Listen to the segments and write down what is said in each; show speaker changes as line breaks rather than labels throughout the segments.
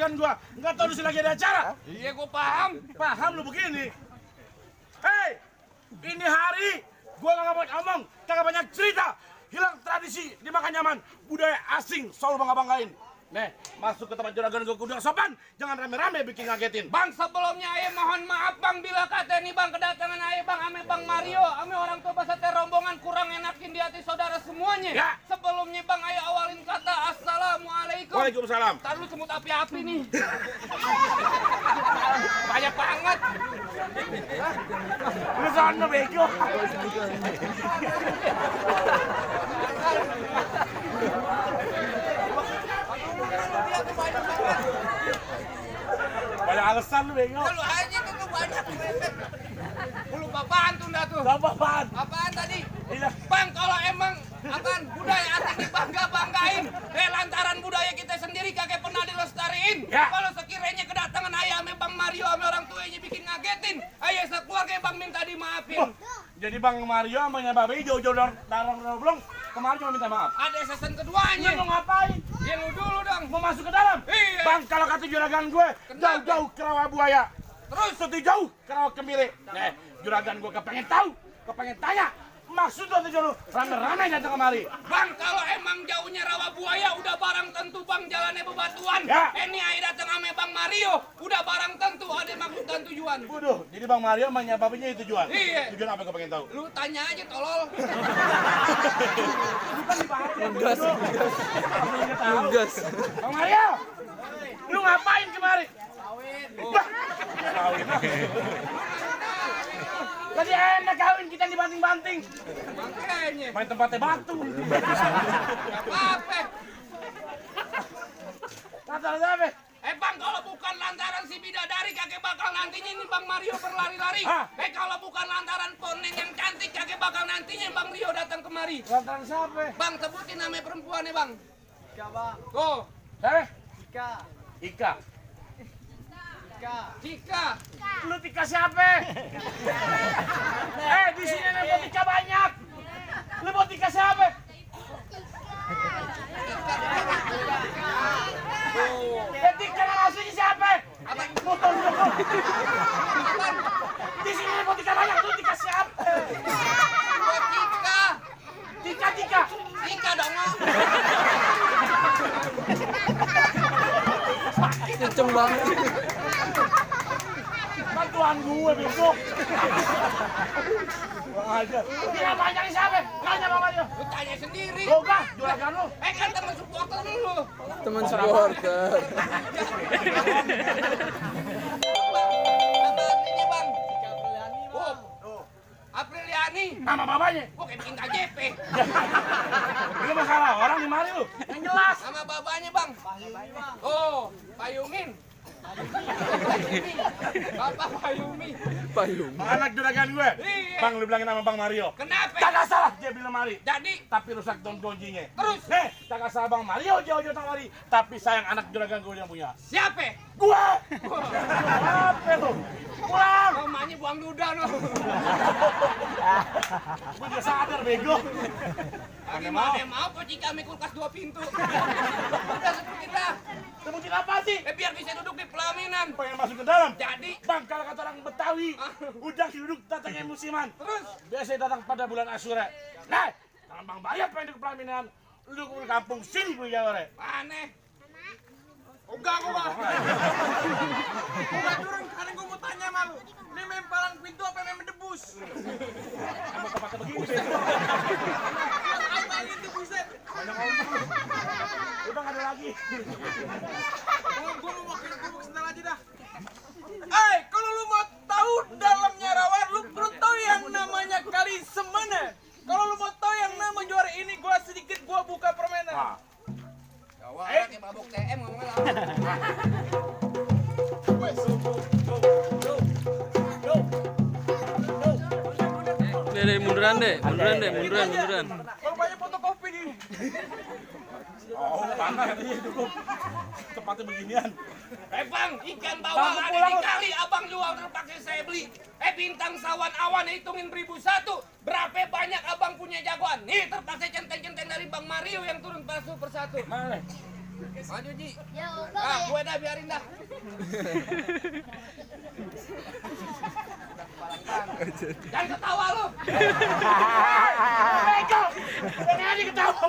juragan gua. Nggak tahu di lagi ada acara.
Iya, gua paham.
Paham lu begini. Hei, ini hari gua nggak banyak omong, kagak banyak cerita. Hilang tradisi dimakan nyaman, budaya asing selalu bangga-banggain. Nih, masuk ke tempat juragan gua kudu sopan, jangan rame-rame bikin ngagetin.
Bang, sebelumnya Aye mohon maaf Bang bila kata ini Bang kedatangan Aye Bang ame Bang Mario, ame orang tua beserta rombongan kurang enakin di hati saudara semuanya.
Ya.
Sebelumnya Bang Aye awalin kata Assalamualaikum.
Waalaikumsalam.
Ntar lu semut api-api nih. Banyak banget.
Lu sana bego. Banyak alasan lu bego.
Lu aja tuh banyak. Lu lupa apaan tuh dah tuh?
Apaan?
Apaan tadi?
Iya.
Bang, kalau emang apaan budaya asing dibangga-banggain, lantaran budaya kita sendiri kagak pernah dilestariin.
Ya.
Kalau sekiranya kedatangan ayah ame Bang Mario ame orang tuanya bikin ngagetin, ayah sekeluarga Bang minta dimaafin.
Jadi Bang Mario sama Babe jauh-jauh darang belum kemarin cuma minta maaf.
Ada season keduanya.
Lu mau ngapain?
Ya lu dulu dong.
Mau masuk ke dalam?
Iya.
Bang, kalau kata juragan gue,
Kenapa?
jauh-jauh ke rawa buaya.
Terus
Setu jauh ke rawa kemiri. Nih, juragan gue kepengen tahu, kepengen tanya. Maksud lo tuh rame-rame datang kemari.
Bang, kalau emang jauhnya rawa buaya udah barang tentu Bang jalannya bebatuan.
Ya.
Ini ayah datang ame Bang Mario, udah barang tentu ada maksud dan tujuan.
Waduh, jadi Bang Mario sama Babenya itu tujuan.
Iya.
Tujuan apa gue pengen tahu?
Lu tanya aja tolol.
Ngegas.
Bang Mario, lu ngapain kemari?
Kawin.
Kawin. Tadi enak kawin kita dibanting-banting.
Makanya.
Main tempatnya batu.
Gak apa-apa.
Kata siapa?
Bang, kalau bukan lantaran si bidadari kakek bakal nantinya ini Bang Mario berlari-lari.
Hah?
Kalau bukan lantaran ponen yang cantik kakek bakal nantinya Bang Rio datang kemari.
Lantaran siapa?
Bang, sebutin nama perempuannya Bang.
Ika, Bang.
Tuh,
Siapa?
Ika.
Ika.
Ika.
Cika.
Lu Tika siapa? Di sini ada buat Tika banyak. Lu buat Tika siapa? Tika yang aslinya siapa?
Apa?
Motor lu. Di sini ada buat Tika banyak. Lu Tika siapa?
Buat Cika.
Tika.
Cika dong.
Kenceng banget.
Bantuan gue besok. Bang aja. Tika banyak siapa? Tanya Bang Mario.
Lu tanya sendiri.
Lo kah? Juragan lu.
Kan teman supporter lu.
Teman supporter.
Nama aslinya Bang. Oh. Apriliani.
Nama babanya.
Gua kayak bikin KJP.
Lu masalah orang di mari lu. Yang jelas.
Sama babanya Bang. Oh, Payungin. Bapak Payumi.
Payung.
Anak juragan gue.
Iya.
Bang, lu bilangin nama Bang Mario.
Kenapa?
Kagak salah dia bilang mari.
Jadi
Tapi rusak don kuncinya.
Terus?
Kagak salah Bang Mario jauh-jauh tak mari. Tapi sayang anak juragan gue yang punya.
siapa?
Gua. Apa lu? Pulang.
Mamanya buang duda no.
Gua udah sadar bego.
Lagi mau pocik kami kulkas 2 pintu. Udah sebutin dah.
Sebutin apa sih?
Biar bisa duduk di pelaminan.
Pengen masuk ke dalam.
Jadi
Bang, kalau kata orang Betawi, udah duduk datangnya musiman.
terus
Biasanya datang pada bulan Asyura. Nah, kalau Bang Bayar pengen ke pelaminan, lu ke kampung sini gue jawab.
aneh.
Enggak, gua. Enggak turun, karena gua mau tanya sama lu. Ini main palang pintu apa main debus?
Kamu tempatnya begini.
Apa itu buset?
Banyak ngomong. Udah nggak ada lagi.
Gua mau sental aja dah. Kalau lu mau tahu dalamnya rawa, lu perlu tahu yang namanya kali semana. Kalau lu mau tahu yang nama juara ini, gua buka permainan.
Wah,
Wah, kayak mabok TM ngomongnya lama.
Deh, munduran deh. Munduran.
Kalau banyak fotokopi nih.
oh panas ini dulu. Tempatnya beginian.
Bang, ikan bawal
Bang,
ada
pulang,
di
lu.
kali, abang jual terpakai saya beli. Bintang sawan awan hitungin 1001. Berapa banyak abang punya jagoan? Nih terpakai centeng-centeng dari Bang Mario yang turun persatu.
Mana?
Maju Ji.
Ya,
Ah, gue dah biarin dah. Jangan ketawa lu.
Bego. Ini aja ketawa.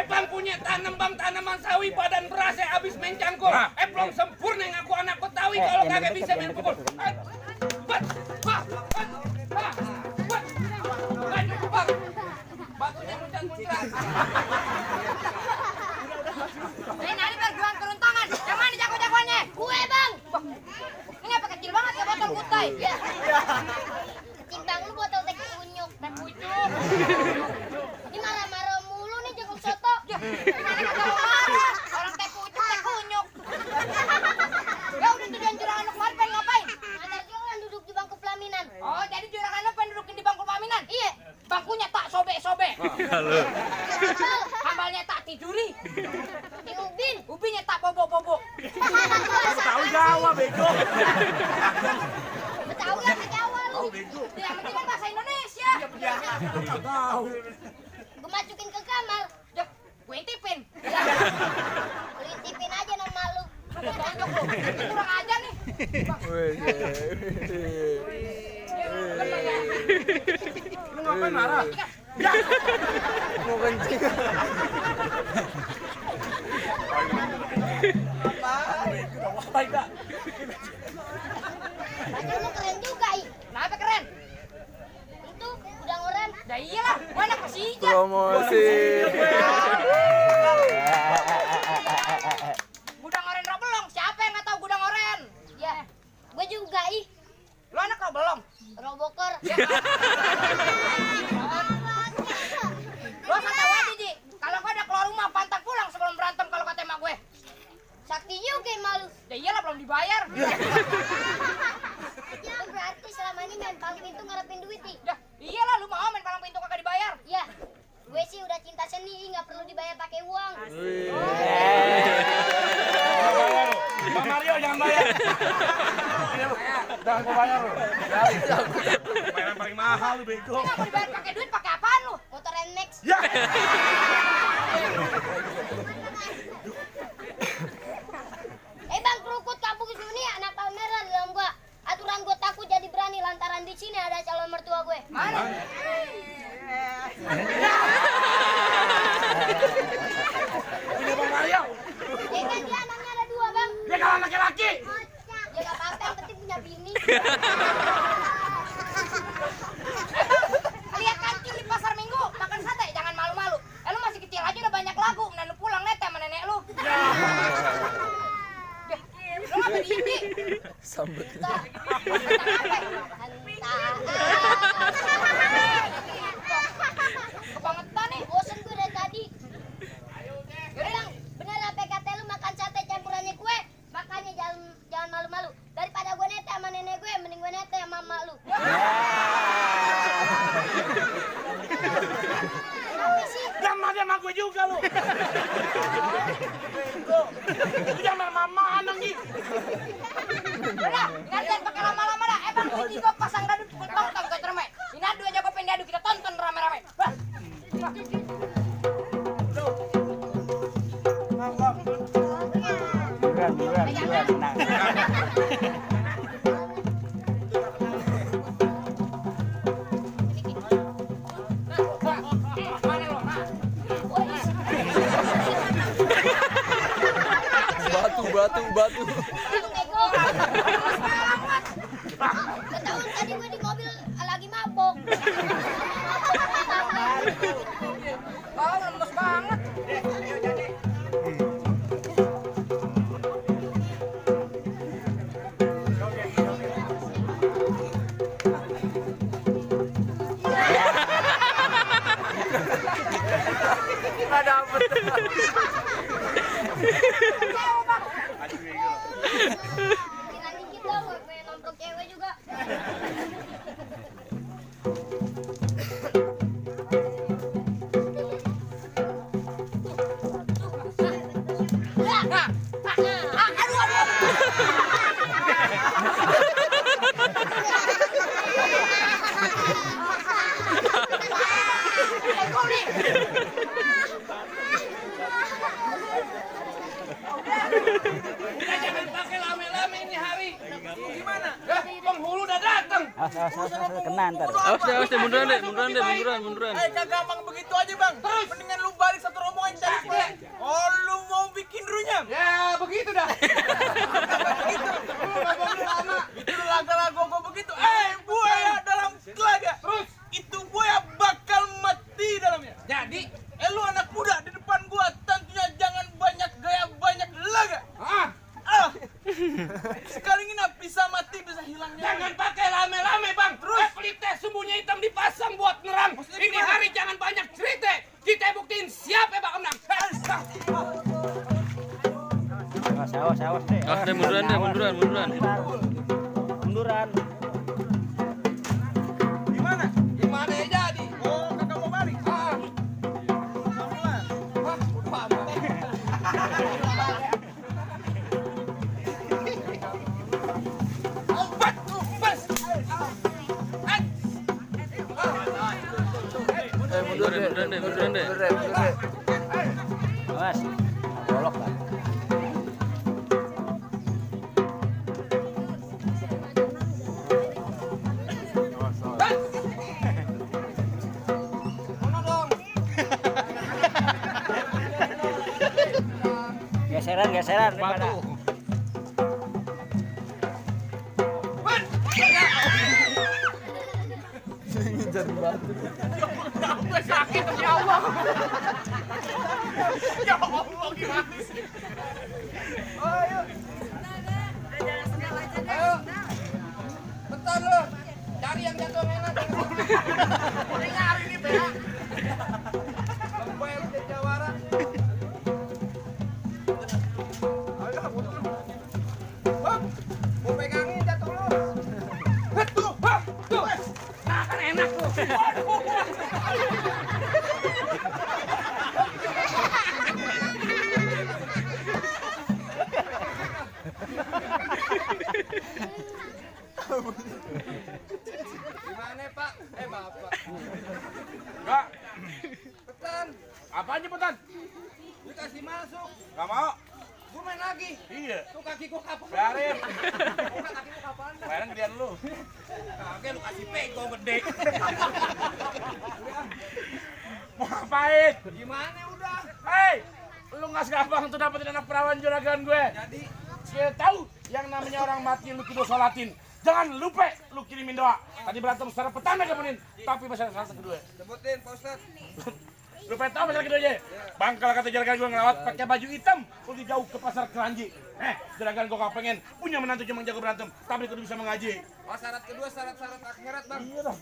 Bang punya tanaman sawi badan berasa abis main cangkul. Belum sempurna ngaku anak Betawi kalau kagak bisa main pukul. Batunya muncrat-muncrat.
Nari berjuang turun tangan. Yang mana jago-jagoannya? Gue, Bang. Ini apa kecil banget ya botol kutai? Ya. Kecil bang, lu botol teh kunyuk. Teh pucuk. Ini marah-marah mulu nih jagung soto. Gimana kagak mau marah? Orang teh pucuk, teh kunyuk. Ya udah tujuan juragan lu kemarin pengen ngapain? Ada jualan duduk di bangku pelaminan. Oh, jadi juragan lu pengen dudukin di bangku pelaminan? Iya. Bangkunya tak sobek-sobek.
Halo.
Hambalnya tak tiduri. Ubinnya tak bobok-bobok.
Tahu Jawa bego.
Tahu lah ke Jawa lu. Yang penting kan bahasa Indonesia.
Tahu.
Gue masukin ke kamar. Jok, gue intipin. Lu intipin aja nama lu. Lu tonjok lu. Ini kurang ajar nih.
Lu ngapain marah?
Mau kencing.
Baik dah.
Baju lu keren juga, I. Kenapa keren? Itu udang oren. Dah iyalah, gua anak Persija.
Promosi.
Gudang oren Robelong, siapa yang nggak tahu gudang oren? Ya, gue juga, I. Lo anak Robelong? Robokor. Lo kata aja, Ji. Kalau gue ada keluar rumah, pantang pulang sebelum berantem kalau kata emak gue. Sakti juga yang malu. Ya iyalah, belum dibayar. Ya, berarti selama ini main paling pintu ngarepin duit, nih. Ya, iyalah, lu mau main palang pintu kagak dibayar. Ya, gue sih udah cinta seni, nggak perlu dibayar pakai uang.
Bang Mario jangan bayar. Jangan gua bayar lu. Bayar paling mahal lu bego.
Nggak mau dibayar pakai duit, pakai apaan lu? Motor NMAX.
Ya.
Bang, kerukut kampung sini anak pameran dalam gua. Aturan gua takut jadi berani lantaran di sini ada calon mertua gue. Mana?
Ini Bang Mario.
Ya kan dia anaknya ada 2, Bang.
Dia kalau laki-laki.
Ya nggak apa-apa, yang penting punya bini. Lihat kancil di pasar Minggu makan sate, jangan malu-malu. Lu masih kecil aja udah banyak lagu, dan lu pulang nete sama nenek lu. Lu ngapa diindi?
Sambut.
Kebangetan nih, bosen gue dari tadi. Yaudah Bang, bener apa kata lu makan sate campurannya kue? Makanya jangan malu-malu. Daripada gue nete sama nenek gue, mending gue nete sama mama lu. Apa sih?
Sama gue juga lu. Bego. Lu jangan mama anang nih.
Udah, ingat pakai lama-lama dah. Bang, ini gue pasang dadu tonton ke terme. Ini adu aja gue pengen dadu, kita tonton rame-rame.
Bukan, tenang.
Batu.
Ketahuan tadi gue di mobil lagi mabok. Oh, lemes banget.
Nggak dapet.
Nanti kita
Kena ntar.
Awas deh, munduran deh, munduran.
Kagak gampang begitu aja bang. Terus mendingan lu balik satu rombongan cari gue. Oh lu mau bikin runyam?
Ya begitu dah.
Begitu. Lu ngomongin lama. Itu laga-laga gue begitu. Buaya dalam telaga. Terus itu buaya bakal mati dalamnya.
Jadi,
Lu anak muda di depan gua tentunya jangan banyak gaya banyak laga. Sekali nginap bisa mati bisa hilangnya.
jangan pakai lame-lame bang. Terus pelit teh sumbunya hitam dipasang buat nerang.
Maksudnya
Ini
gimana?
hari jangan banyak cerita. Kita buktiin siapa yang bakal menang.
Awas deh.
Awas deh, munduran.
Munduran.
Gimana?
Gimana ya jadi?
Oh, kagak mau balik.
Munduran deh.
Awas. Bolok kan. Geseran daripada.
Betul lu. Cari yang jatuh enak. Ini hari ini bea. Sampai lu jadi jawara. Gua pegangin jatuh lu. Tuh. Nah, kan enak tuh. Gimana Pak? Bapak.
Enggak.
Petan,
Apaan cepetan?
dikasih masuk.
Gak mau.
Gua main lagi.
Iya.
Tuh kaki gua kapan?
Biarin.
Kaki gua kapan?
Mainan gedean lu.
Kagak lu kasih pego gede.
Mau ngapain?
Gimana udah?
Hei, lu nggak segampang tuh dapetin anak perawan juragan gue.
Jadi
Saya tahu yang namanya orang mati lu kudu sholatin. Jangan lupa lu kirimin doa. Tadi berantem secara pertama kemudian, tapi masalah kedua.
sebutin Pak Ustaz.
Lu pengen tahu masalah keduanya? Bang, kalau kata juragan gue ngelawat pakai baju hitam, pergi jauh ke pasar Keranji. Juragan gue gak pengen punya menantu cuma jago berantem, tapi kudu bisa mengaji.
Oh, syarat kedua syarat-syarat akhirat, Bang.
Iya dong.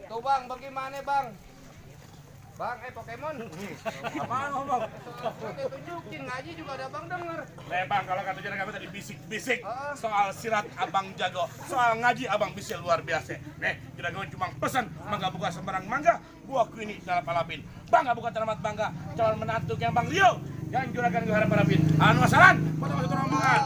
Tuh Bang, bagaimana Bang? Bang, Pokemon.
Apaan ngomong?
Oke, tunjukin ngaji juga ada Bang denger.
Bang, kalau kata juragan gue tadi bisik-bisik soal sirat abang jago, soal ngaji abang bisa luar biasa. Juragan cuma pesan mangga buka sembarang mangga, buahku ini dalam palapin. Bangga bukan teramat bangga, calon menantu yang Bang Rio, yang juragan gue harap palapin. Anu asalan, foto-foto rombongan.